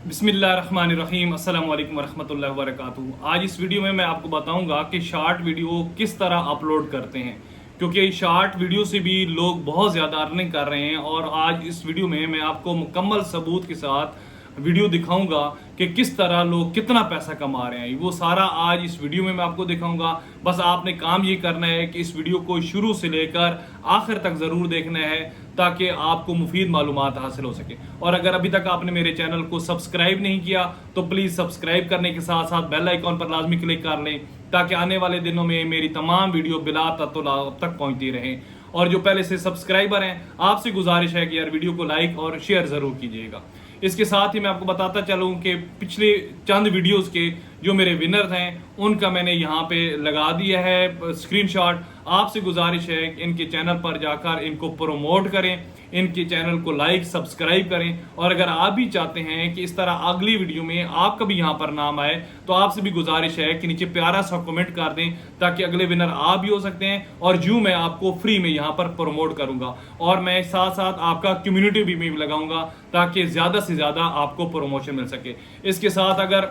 बिस्मिल्लाहिर्रहमानिर्रहीम। अस्सलाम वालेकुम वरहमतुल्लाहि वबरकातुहू। आज इस वीडियो में मैं आपको बताऊंगा कि शॉर्ट वीडियो किस तरह अपलोड करते हैं, क्योंकि शॉर्ट वीडियो से भी लोग बहुत ज़्यादा अर्निंग कर रहे हैं। और आज इस वीडियो में मैं आपको मुकम्मल सबूत के साथ वीडियो दिखाऊंगा कि किस तरह लोग कितना पैसा कमा रहे हैं। वो सारा आज इस वीडियो में मैं आपको दिखाऊंगा। बस आपने काम ये करना है कि इस वीडियो को शुरू से लेकर आखिर तक ज़रूर देखना है ताकि आपको मुफीद मालूमात हासिल हो सके। और अगर अभी तक आपने मेरे चैनल को सब्सक्राइब नहीं किया तो प्लीज़ सब्सक्राइब करने के साथ साथ बेल आइकॉन पर लाजमी क्लिक कर लें ताकि आने वाले दिनों में मेरी तमाम वीडियो बिला तत्तुल आप तक पहुँचती रहें। और जो पहले से सब्सक्राइबर हैं, आपसे गुजारिश है कि यार वीडियो को लाइक और शेयर ज़रूर कीजिएगा। इसके साथ ही मैं आपको बताता चलूँ कि पिछले चंद वीडियोस के जो मेरे विनर्स हैं उनका मैंने यहाँ पे लगा दिया है स्क्रीनशॉट। आपसे गुजारिश है कि इनके चैनल पर जाकर इनको प्रोमोट करें, इनके चैनल को लाइक सब्सक्राइब करें। और अगर आप भी चाहते हैं कि इस तरह अगली वीडियो में आपका भी यहाँ पर नाम आए तो आपसे भी गुजारिश है कि नीचे प्यारा सा कमेंट कर दें ताकि अगले विनर आप भी हो सकते हैं और जो मैं आपको फ्री में यहाँ पर प्रमोट करूँगा। और मैं साथ साथ आपका कम्युनिटी भी लगाऊंगा ताकि ज़्यादा से ज़्यादा आपको प्रमोशन मिल सके। इसके साथ अगर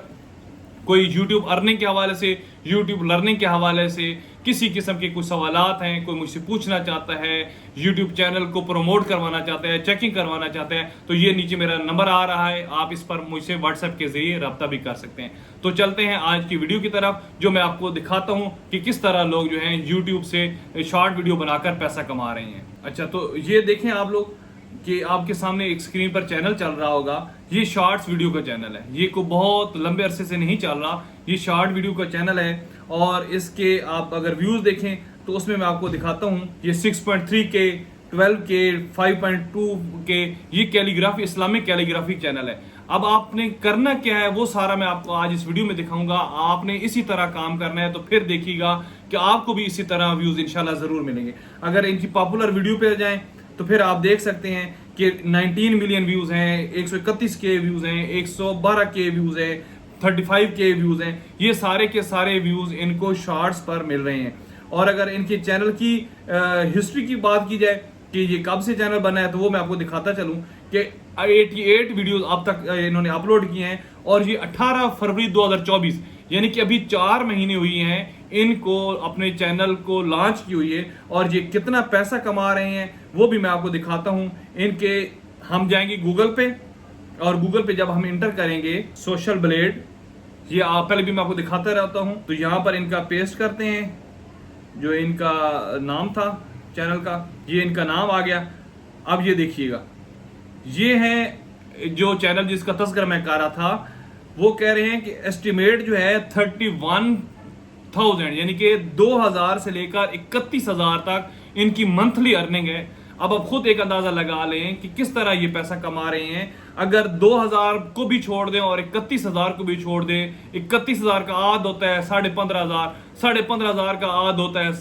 कोई यूट्यूब अर्निंग के हवाले से, यूट्यूब लर्निंग के हवाले से किसी किस्म के कुछ सवालात हैं, कोई मुझसे पूछना चाहता है, यूट्यूब चैनल को प्रमोट करवाना चाहता है, चेकिंग करवाना चाहते हैं, तो ये नीचे मेरा नंबर आ रहा है, आप इस पर मुझसे व्हाट्सएप के जरिए रब्ता भी कर सकते हैं। तो चलते हैं आज की वीडियो की तरफ, जो मैं आपको दिखाता हूँ कि किस तरह लोग जो हैं यूट्यूब से शॉर्ट वीडियो बनाकर पैसा कमा रहे हैं। अच्छा, तो ये देखें आप लोग कि आपके सामने एक स्क्रीन पर चैनल चल रहा होगा। ये शॉर्ट्स वीडियो का चैनल है, ये को बहुत लंबे अरसे से नहीं चल रहा, ये शॉर्ट वीडियो का चैनल है। और इसके आप अगर व्यूज़ देखें तो उसमें मैं आपको दिखाता हूँ ये 6.3K, 12K, 5.2K, ये कैलीग्राफी, इस्लामिक कैलीग्राफी चैनल है। अब आपने करना क्या है वो सारा मैं आपको आज इस वीडियो में दिखाऊंगा। आपने इसी तरह काम करना है तो फिर देखिएगा कि आपको भी इसी तरह व्यूज़ इंशाल्लाह ज़रूर मिलेंगे। अगर इनकी पॉपुलर वीडियो पे जाएँ तो फिर आप देख सकते हैं कि 19 मिलियन व्यूज़ हैं, 131K व्यूज़ हैं, 112K व्यूज़ हैं, 35K व्यूज़ हैं। ये सारे के सारे व्यूज़ इनको शॉर्ट्स पर मिल रहे हैं। और अगर इनके चैनल की हिस्ट्री की बात की जाए कि ये कब से चैनल बना है तो वो मैं आपको दिखाता चलूँ कि 88 वीडियोज़ अब तक इन्होंने अपलोड किए हैं। और ये 18 फरवरी 2024 यानी कि अभी 4 महीने हुई हैं इनको अपने चैनल को लॉन्च की हुई है। और ये कितना पैसा कमा रहे हैं वो भी मैं आपको दिखाता हूँ। इनके हम जाएंगे गूगल पे, और गूगल पे जब हम इंटर करेंगे सोशल ब्लेड, ये पहले भी मैं आपको दिखाता रहता हूँ, तो यहाँ पर इनका पेस्ट करते हैं जो इनका नाम था चैनल का, ये इनका नाम आ गया। अब ये देखिएगा, ये है जो चैनल जिसका तस्करा मैं कर रहा था। वो कह रहे हैं कि एस्टिमेट जो है 31,000 यानी कि 2000 से लेकर 31,000 तक इनकी मंथली अर्निंग है। अब आप खुद एक अंदाजा लगा लें कि किस तरह ये पैसा कमा रहे हैं। अगर 2000 को भी छोड़ दें और 31,000 को भी छोड़ दें, 31,000 का आध होता है 15,500, 15,500 का आध होता है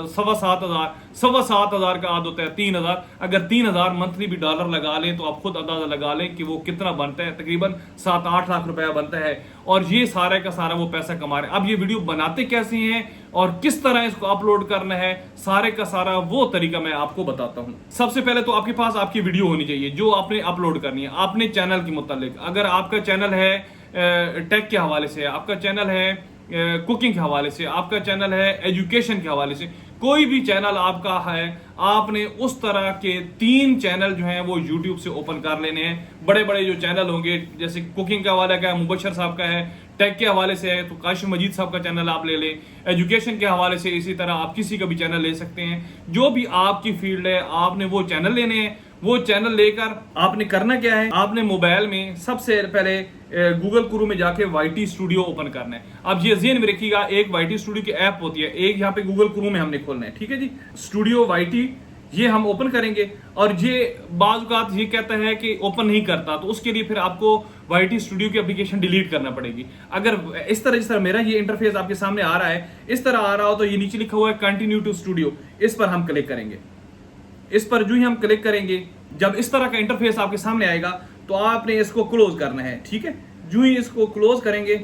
7,500, 7,500 का आध होता है 3,000। अगर 3,000 मंथली भी डॉलर लगा लें तो आप खुद अंदाजा लगा लें कि वो कितना बनता है, तकरीबन 7-8 लाख रुपया बनता है। और ये सारा का सारा वो पैसा कमा रहे हैं। अब ये वीडियो बनाते कैसे हैं और किस तरह इसको अपलोड करना है, सारे का सारा वो तरीका मैं आपको बताता हूँ। सबसे पहले तो आपके पास आपकी वीडियो होनी चाहिए जो आपने अपलोड करनी है आपने चैनल के मुतालिक। अगर आपका चैनल है टेक के हवाले से, आपका चैनल है कुकिंग के हवाले से, आपका चैनल है एजुकेशन के हवाले से, कोई भी चैनल आपका है, आपने उस तरह के 3 चैनल जो हैं वो YouTube से ओपन कर लेने हैं। बड़े बड़े जो चैनल होंगे जैसे कुकिंग का हवाला का है मुबशर साहब का है, टेक के हवाले से है तो काशिफ मजीद साहब का चैनल आप ले लें, एजुकेशन के हवाले से इसी तरह आप किसी का भी चैनल ले सकते हैं। जो भी आपकी फील्ड है आपने वो चैनल लेने हैं। वो चैनल लेकर आपने करना क्या है, आपने मोबाइल में सबसे पहले गूगल क्रोम में जाके YT स्टूडियो ओपन करना है। अब ये ज़हन में रखिएगा, एक YT स्टूडियो की ऐप होती है, एक यहाँ पे गूगल क्रोम में हमने खोलना है, ठीक है जी। स्टूडियो YT ये हम ओपन करेंगे और ये बाज़ औक़ात ये कहता है कि ओपन नहीं करता, तो उसके लिए फिर आपको YT स्टूडियो की एप्लीकेशन डिलीट करना पड़ेगी। अगर इस तरह जिस तरह मेरा ये इंटरफेस आपके सामने आ रहा है, इस तरह आ रहा हो तो ये नीचे लिखा हुआ है कंटिन्यू टू स्टूडियो, इस पर हम क्लिक करेंगे। इस पर जो ही हम क्लिक करेंगे, जब इस तरह का इंटरफेस आपके सामने आएगा तो आपने इसको क्लोज करना है, ठीक है। जो ही इसको क्लोज करेंगे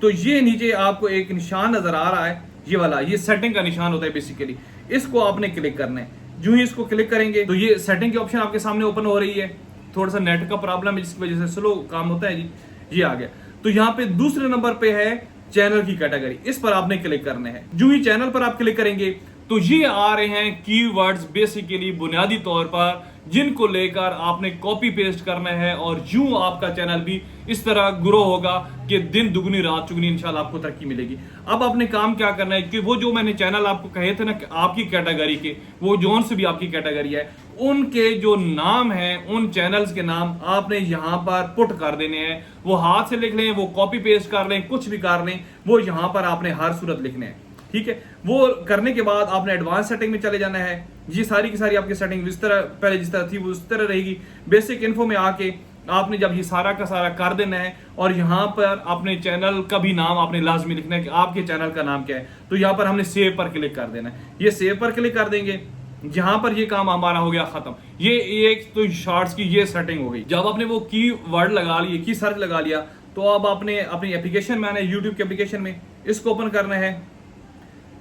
तो ये नीचे आपको एक निशान नजर आ रहा है, ये वाला, ये सेटिंग का निशान होता है बेसिकली, इसको आपने क्लिक करना है। जो ही इसको क्लिक करेंगे तो ये सेटिंग की ऑप्शन आपके सामने ओपन हो रही है। थोड़ा सा नेट का प्रॉब्लम है जिसकी वजह से स्लो काम होता है जी। ये आ गया। तो यहाँ पे दूसरे नंबर पे है चैनल की कैटेगरी, इस पर आपने क्लिक करने हैं। जो ही चैनल पर आप क्लिक करेंगे तो ये आ रहे हैं कीवर्ड्स, बेसिकली बुनियादी तौर पर जिनको लेकर आपने कॉपी पेस्ट करना है और यूं आपका चैनल भी इस तरह ग्रो होगा कि दिन दुगनी रात चुगनी इंशाल्लाह आपको तरक्की मिलेगी। अब आपने काम क्या करना है कि वो जो मैंने चैनल आपको कहे थे ना कि आपकी कैटेगरी के, वो जोन से भी आपकी कैटेगरी है, उनके जो नाम हैं, उन चैनल्स के नाम आपने यहाँ पर पुट कर देने हैं। वो हाथ से लिख लें, वो कॉपी पेस्ट कर लें, कुछ भी कर लें, वो यहाँ पर आपने हर सूरत लिखने हैं। ठीक है, वो करने के बाद आपने एडवांस सेटिंग में चले जाना है। ये सारी की सारी आपकी सेटिंग जिस तरह पहले जिस तरह थी वो उस तरह रहेगी। बेसिक इन्फो में आके आपने जब ये सारा का सारा कर देना है और यहाँ पर अपने चैनल का भी नाम आपने लाजमी लिखना है कि आपके चैनल का नाम क्या है। तो यहाँ पर हमने सेव पर क्लिक कर देना है। ये सेव पर क्लिक कर देंगे, यहाँ पर ये काम हमारा हो गया खत्म। ये एक तो शॉर्ट्स की ये सेटिंग हो गई। जब आपने वो की वर्ड लगा लिए, की सर्च लगा लिया, तो अब आपने अपनी एप्लीकेशन में आना है, यूट्यूब के एप्लीकेशन में इसको ओपन करना है।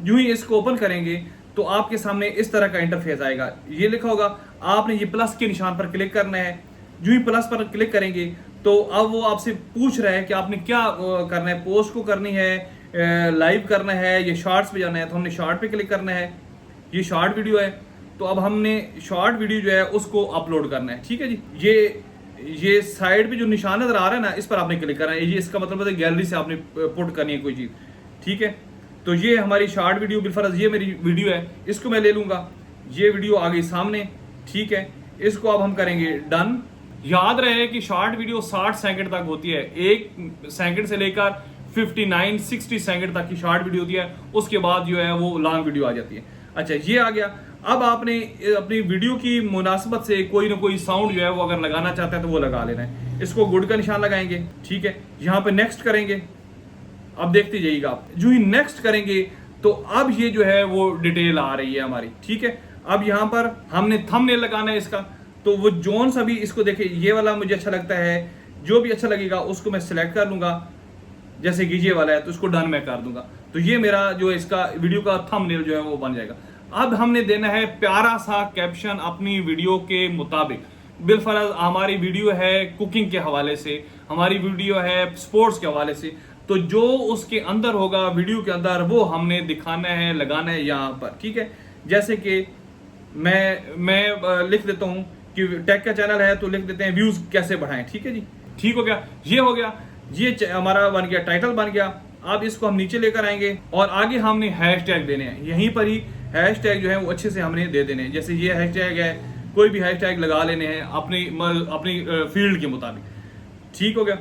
यूं ही इसको ओपन करेंगे तो आपके सामने इस तरह का इंटरफेस आएगा। ये लिखा होगा, आपने ये प्लस के निशान पर क्लिक करना है। यूं ही प्लस पर क्लिक करेंगे तो अब वो आपसे पूछ रहा है कि आपने क्या करना है, पोस्ट को करनी है, लाइव करना है, ये शॉर्ट्स पे जाना है। तो हमने शॉर्ट पे क्लिक करना है। ये शॉर्ट वीडियो है तो अब हमने शॉर्ट वीडियो जो है उसको अपलोड करना है। ठीक है जी। ये साइड पे जो निशान नजर आ रहा है ना, इस पर आपने क्लिक करना है। ये इसका मतलब है गैलरी से आपने पुट करनी है कोई चीज। ठीक है, तो ये हमारी शॉर्ट वीडियो, बिलफर्ज ये मेरी वीडियो है, इसको मैं ले लूंगा। ये वीडियो आ गई सामने। ठीक है, इसको अब हम करेंगे डन। याद रहे कि शॉर्ट वीडियो 60 सेकंड तक होती है। 1 सेकंड से लेकर 59-60 सेकंड तक की शॉर्ट वीडियो होती है। उसके बाद जो है वो लॉन्ग वीडियो आ जाती है। अच्छा, ये आ गया। अब आपने अपनी वीडियो की मुनासबत से कोई ना कोई साउंड जो है वो अगर लगाना चाहते हैं तो वो लगा लेना है। इसको गुड का निशान लगाएंगे। ठीक है, यहाँ पे नेक्स्ट करेंगे। अब देखते जाइएगा आप, जो ही नेक्स्ट करेंगे तो अब ये जो है वो डिटेल आ रही है हमारी। ठीक है, अब यहाँ पर हमने थंबनेल लगाना है इसका। तो वो जोन सा भी इसको देखे, ये वाला मुझे अच्छा लगता है, जो भी अच्छा लगेगा उसको मैं सिलेक्ट कर लूंगा। जैसे कि ये वाला है तो इसको डन मैं कर दूंगा। तो ये मेरा जो इसका वीडियो का थंबनेल जो है वो बन जाएगा। अब हमने देना है प्यारा सा कैप्शन अपनी वीडियो के मुताबिक। बिलफर्ज हमारी वीडियो है कुकिंग के हवाले से, हमारी वीडियो है स्पोर्ट्स के हवाले से, तो जो उसके अंदर होगा वीडियो के अंदर वो हमने दिखाना है, लगाना है यहाँ पर। ठीक है, जैसे कि मैं लिख देता हूँ कि टेक का चैनल है तो लिख देते हैं व्यूज कैसे बढ़ाएं। ठीक है जी, ठीक हो गया। ये हो गया, ये हमारा बन गया, टाइटल बन गया। अब इसको हम नीचे लेकर आएंगे और आगे हमने हैशटैग देने हैं। यहीं पर ही हैशटैग जो है वो अच्छे से हमने दे देने हैं। जैसे ये हैशटैग है, कोई भी हैशटैग लगा लेने हैं अपनी फील्ड के मुताबिक। ठीक हो गया।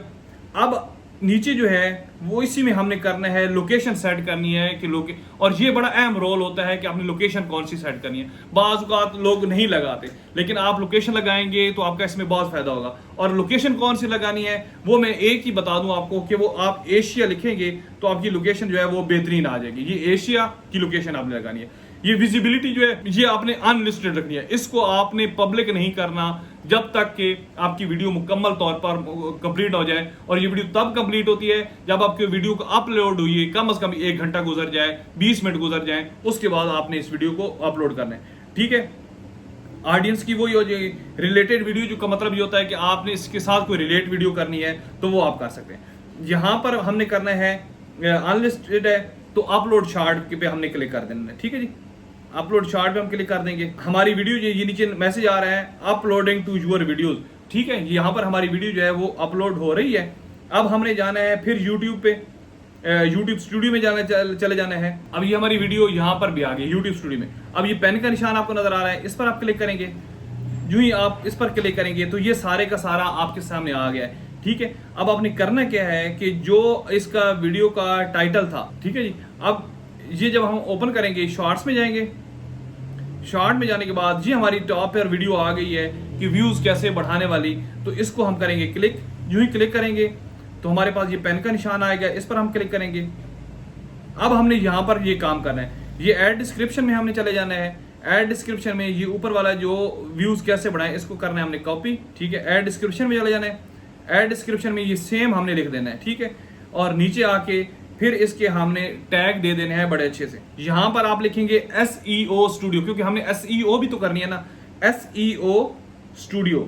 अब नीचे जो है वो इसी में हमने करना है, लोकेशन सेट करनी है कि और ये बड़ा अहम रोल होता है कि अपनी लोकेशन कौन सी सेट करनी है। बाज़ औक़ात लोग नहीं लगाते, लेकिन आप लोकेशन लगाएंगे तो आपका इसमें बहुत फायदा होगा। और लोकेशन कौन सी लगानी है वो मैं एक ही बता दूं आपको कि वो आप एशिया लिखेंगे तो आपकी लोकेशन जो है वो बेहतरीन आ जाएगी। ये एशिया की लोकेशन आपने लगानी है। ये विजिबिलिटी जो है ये आपने अनलिस्टेड रखनी है, इसको आपने पब्लिक नहीं करना जब तक कि आपकी वीडियो मुकम्मल तौर पर कंप्लीट हो जाए। और ये वीडियो तब कंप्लीट होती है जब आपकी वीडियो को अपलोड हुई है, कम से कम 1 घंटा गुजर जाए, 20 मिनट गुजर जाए, उसके बाद आपने इस वीडियो को अपलोड करना है। ठीक है, ऑडियंस की वही हो जाएगी रिलेटेड वीडियो, जो का मतलब ये होता है कि आपने इसके साथ कोई रिलेट वीडियो करनी है तो वो आप कर सकते हैं। यहाँ पर हमने करना है अनलिस्टेड है तो अपलोड शॉर्ट पे हमने क्लिक कर देना है। ठीक है जी, अपलोड शॉर्ट पे हम क्लिक कर देंगे। हमारी वीडियो ये नीचे मैसेज आ रहा है अपलोडिंग टू योर वीडियोस। ठीक है, यहाँ पर हमारी वीडियो जो है वो अपलोड हो रही है। अब हमने जाना है फिर यूट्यूब पे, यूट्यूब स्टूडियो में चले जाना है। अब ये हमारी वीडियो यहाँ पर भी आ गई यूट्यूब स्टूडियो में। अब ये पेन का निशान आपको नजर आ रहा है, इस पर आप क्लिक करेंगे। यूं ही आप इस पर क्लिक करेंगे तो ये सारे का सारा आपके सामने आ गया है। ठीक है, अब आपने करना क्या है कि जो इसका वीडियो का टाइटल था, ठीक है जी, अब ये जब हम ओपन करेंगे शॉर्ट्स में जाएंगे। शॉर्ट में जाने के बाद ये हमारी टॉप पर वीडियो आ गई है कि व्यूज कैसे बढ़ाने वाली। तो इसको हम करेंगे क्लिक। यूं ही क्लिक करेंगे तो हमारे पास ये पेन का निशान आएगा, इस पर हम क्लिक करेंगे। अब हमने यहाँ पर ये काम करना है, ये ऐड डिस्क्रिप्शन में हमने चले जाना है। ऐड डिस्क्रिप्शन में ये ऊपर वाला जो व्यूज कैसे बढ़ाएं इसको करना है हमने कॉपी। ठीक है, ऐड डिस्क्रिप्शन में चले जाना है। ऐड डिस्क्रिप्शन में ये सेम हमने लिख देना है। ठीक है, और नीचे आके फिर इसके हमने टैग दे देने हैं बड़े अच्छे से। यहां पर आप लिखेंगे SEO स्टूडियो, क्योंकि हमने SEO भी तो करनी है ना। SEO studio,